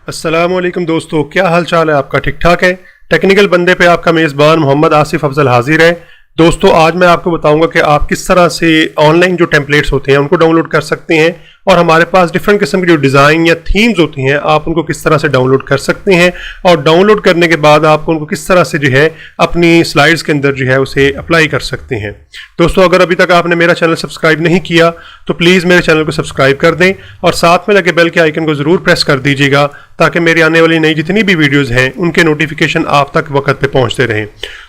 अस्सलामुअलैकुम दोस्तों, क्या हाल चाल है आपका? ठीक ठाक है। टेक्निकल बंदे पे आपका मेज़बान मोहम्मद आसिफ अफजल हाजिर है। दोस्तों, आज मैं आपको बताऊंगा कि आप किस तरह से ऑनलाइन जो टेम्पलेट्स होते हैं उनको डाउनलोड कर सकते हैं और हमारे पास डिफरेंट किस्म की जो डिज़ाइन या थीम्स होती हैं आप उनको किस तरह से डाउनलोड कर सकते हैं और डाउनलोड करने के बाद आप उनको किस तरह से जो है अपनी स्लाइड्स के अंदर जो है उसे अप्लाई कर सकते हैं। दोस्तों, अगर अभी तक आपने मेरा चैनल सब्सक्राइब नहीं किया तो प्लीज़ मेरे चैनल को सब्सक्राइब कर दें और साथ में लगे बेल के आइकन को ज़रूर प्रेस कर दीजिएगा ताकि मेरी आने वाली नई जितनी भी वीडियोज़ हैं उनके नोटिफिकेशन आप तक वक्त पे पहुंचते रहें।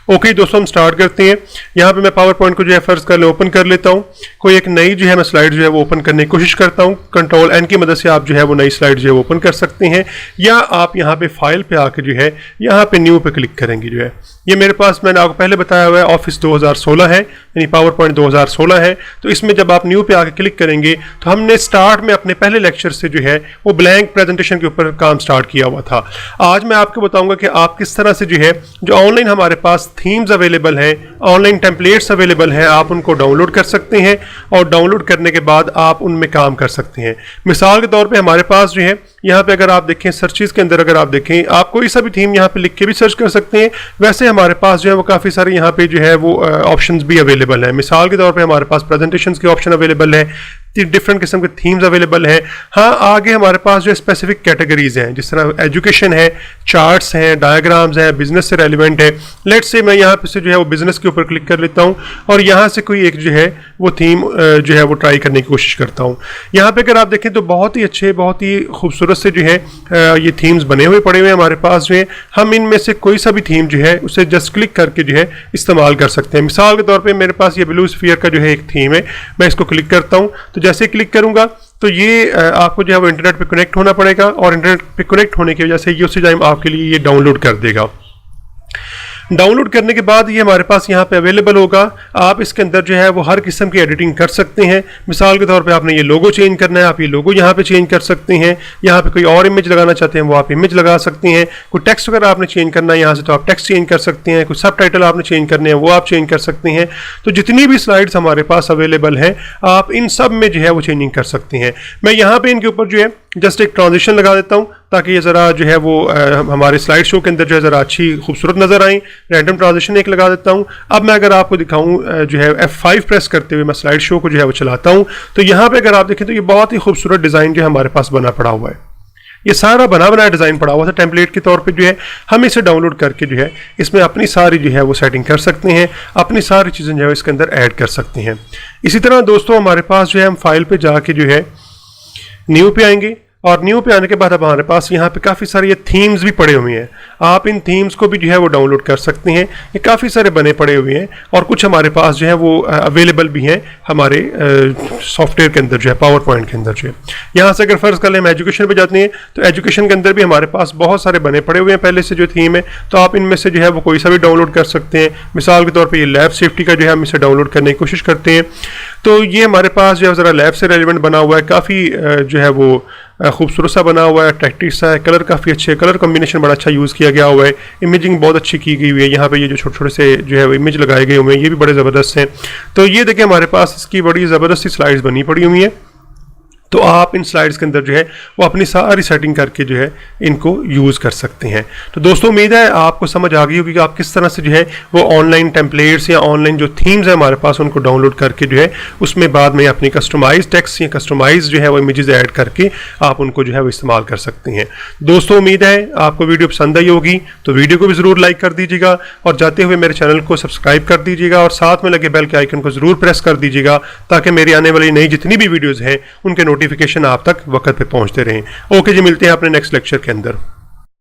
ओके दोस्तों, हम स्टार्ट करते हैं। यहाँ पे मैं पावर पॉइंट को जो है फ़र्ज़ कर ले ओपन कर लेता हूँ। कोई एक नई जो है मैं स्लाइड जो है वो ओपन करने की कोशिश करता हूँ। कंट्रोल एन की मदद से आप जो है वो नई स्लाइड जो है ओपन कर सकते हैं या आप यहाँ पे फाइल पे आके जो है यहाँ पे न्यू पे क्लिक करेंगे। जो है ये मेरे पास मैंने आपको पहले बताया हुआ है ऑफिस 2016 है, यानी पावर पॉइंट 2016 है। तो इसमें जब आप न्यू पे आके क्लिक करेंगे तो हमने स्टार्ट में अपने पहले लेक्चर से जो है वो ब्लैंक प्रेजेंटेशन के ऊपर काम स्टार्ट किया हुआ था। आज मैं आपको बताऊंगा कि आप किस तरह से जो है जो ऑनलाइन हमारे पास थीम्स अवेलेबल हैं, ऑनलाइन टेम्पलेट्स अवेलेबल हैं, आप उनको डाउनलोड कर सकते हैं और डाउनलोड करने के बाद आप उनमें काम कर सकते हैं। मिसाल के तौर पे हमारे पास जो है यहाँ पे अगर आप देखें सर्चेस के अंदर अगर आप देखें आप कोई सा भी थीम यहाँ पे लिख के भी सर्च कर सकते हैं। वैसे हमारे पास जो है वो काफ़ी सारे यहाँ पे जो है वो ऑप्शंस भी अवेलेबल हैं। मिसाल के तौर पे हमारे पास प्रेजेंटेशंस के ऑप्शन अवेलेबल है, डिफरेंट किस्म के थीम्स अवेलेबल हैं। हाँ, आगे हमारे पास जो स्पेसिफिक कैटेगरीज हैं जिस तरह एजुकेशन है, चार्ट्स हैं, डायग्राम्स हैं, बिजनेस से रेलिवेंट है। लेट्स से मैं यहाँ पे से जो है वो बिजनेस के ऊपर क्लिक कर लेता हूँ और यहाँ से कोई एक जो है वो थीम जो है वो ट्राई करने की कोशिश करता हूँ। यहाँ पे अगर आप देखें तो बहुत ही अच्छे, बहुत ही खूबसूरत से जो है ये थीम्स बने हुए पड़े हुए हैं हमारे पास जो है। हम इनमें से कोई सा भी थीम जो है उसे जस्ट क्लिक करके जो है इस्तेमाल कर सकते हैं। मिसाल के तौर पर मेरे पास ये ब्लू स्फीयर का जो है एक थीम है, मैं इसको क्लिक करता हूँ तो जैसे क्लिक करूंगा तो ये आपको जो है वो इंटरनेट पे कनेक्ट होना पड़ेगा और इंटरनेट पे कनेक्ट होने की वजह से ये उसी टाइम आपके लिए ये डाउनलोड कर देगा। डाउनलोड करने के बाद ये हमारे पास यहाँ पे अवेलेबल होगा। आप इसके अंदर जो है वो हर किस्म की एडिटिंग कर सकते हैं। मिसाल के तौर पे आपने ये लोगो चेंज करना है, आप ये लोगो यहाँ पे चेंज कर सकते हैं। यहाँ पे कोई और इमेज लगाना चाहते हैं वो आप इमेज लगा सकते हैं। कोई टेक्स्ट वगैरह आपने चेंज करना है यहाँ से तो आप टेक्स्ट चेंज कर सकते हैं। कोई सब टाइटल आपने चेंज करने हैं वो आप चेंज कर सकते हैं। तो जितनी भी स्लाइड्स हमारे पास अवेलेबल हैं आप इन सब में जो है वो चेंजिंग कर सकते हैं। मैं यहाँ पर इनके ऊपर जो है जस्ट एक ट्रांजिशन लगा देता हूँ ताकि ये ज़रा जो है वो हमारे स्लाइड शो के अंदर जो है ज़रा अच्छी खूबसूरत नज़र आए। रैंडम ट्रांजिशन एक लगा देता हूँ। अब मैं अगर आपको दिखाऊँ जो है F5 प्रेस करते हुए मैं स्लाइड शो को जो है वो चलाता हूँ तो यहाँ पे अगर आप देखें तो ये बहुत ही खूबसूरत डिज़ाइन जो है हमारे पास बना पड़ा हुआ है। ये सारा बना बनाया डिज़ाइन पड़ा हुआ था टेम्पलेट के तौर पे जो है। हम इसे डाउनलोड करके जो है इसमें अपनी सारी जो है वो सेटिंग कर सकते हैं, अपनी सारी चीज़ें जो है इसके अंदर ऐड कर सकते हैं। इसी तरह दोस्तों हमारे पास जो है हम फाइल पे जाके जो है न्यू पे आएंगे और न्यू पे आने के बाद अब हमारे पास यहाँ पे काफ़ी सारे ये थीम्स भी पड़े हुए हैं। आप इन थीम्स को भी जो है वो डाउनलोड कर सकते हैं। ये काफ़ी सारे बने पड़े हुए हैं और कुछ हमारे पास जो है वो अवेलेबल भी हैं हमारे सॉफ्टवेयर के अंदर जो है पावर पॉइंट के अंदर जो है। यहाँ से अगर फ़र्ज़ कर लें हम एजुकेशन पे जाते हैं तो एजुकेशन के अंदर भी हमारे पास बहुत सारे बने पड़े हुए हैं पहले से जो थीम है। तो आप इनमें से जो है वो कोई सा भी डाउनलोड कर सकते हैं। मिसाल के तौर पर ये लैब सेफ्टी का जो है हम इसे डाउनलोड करने की कोशिश करते हैं तो ये हमारे पास जो है ज़रा लैब से रेलिवेंट बना हुआ है, काफ़ी जो है वो खूबसूरत सा बना हुआ है, अट्रैक्टिव सा है, कलर काफ़ी अच्छे, कलर कॉम्बिनेशन बड़ा अच्छा यूज़ किया गया हुआ है, इमेजिंग बहुत अच्छी की गई हुई है। यहाँ पे ये जो छोटे छोटे से जो है वो इमेज लगाए गए हुए हैं ये भी बड़े ज़बरदस्त हैं। तो ये देखिए हमारे पास इसकी बड़ी ज़बरदस्त सी स्लाइड्स बनी पड़ी हुई हैं। तो आप इन स्लाइड्स के अंदर जो है वो अपनी सारी सेटिंग करके जो है इनको यूज़ कर सकते हैं। तो दोस्तों उम्मीद है आपको समझ आ गई होगी कि आप किस तरह से जो है वो ऑनलाइन टेम्पलेट्स या ऑनलाइन जो थीम्स है हमारे पास उनको डाउनलोड करके जो है उसमें बाद में अपनी कस्टमाइज टेक्स्ट या कस्टमाइज जो है वो इमेजेस ऐड करके आप उनको जो है वो इस्तेमाल कर सकते हैं। दोस्तों उम्मीद है आपको वीडियो पसंद आई होगी तो वीडियो को भी ज़रूर लाइक कर दीजिएगा और जाते हुए मेरे चैनल को सब्सक्राइब कर दीजिएगा और साथ में लगे बेल के आइकन को ज़रूर प्रेस कर दीजिएगा ताकि मेरी आने वाली नई जितनी भी वीडियोज़ हैं उनके नोटिफिकेशन आप तक वक्त पे पहुंचते रहें। ओके जी, मिलते हैं अपने नेक्स्ट लेक्चर के अंदर।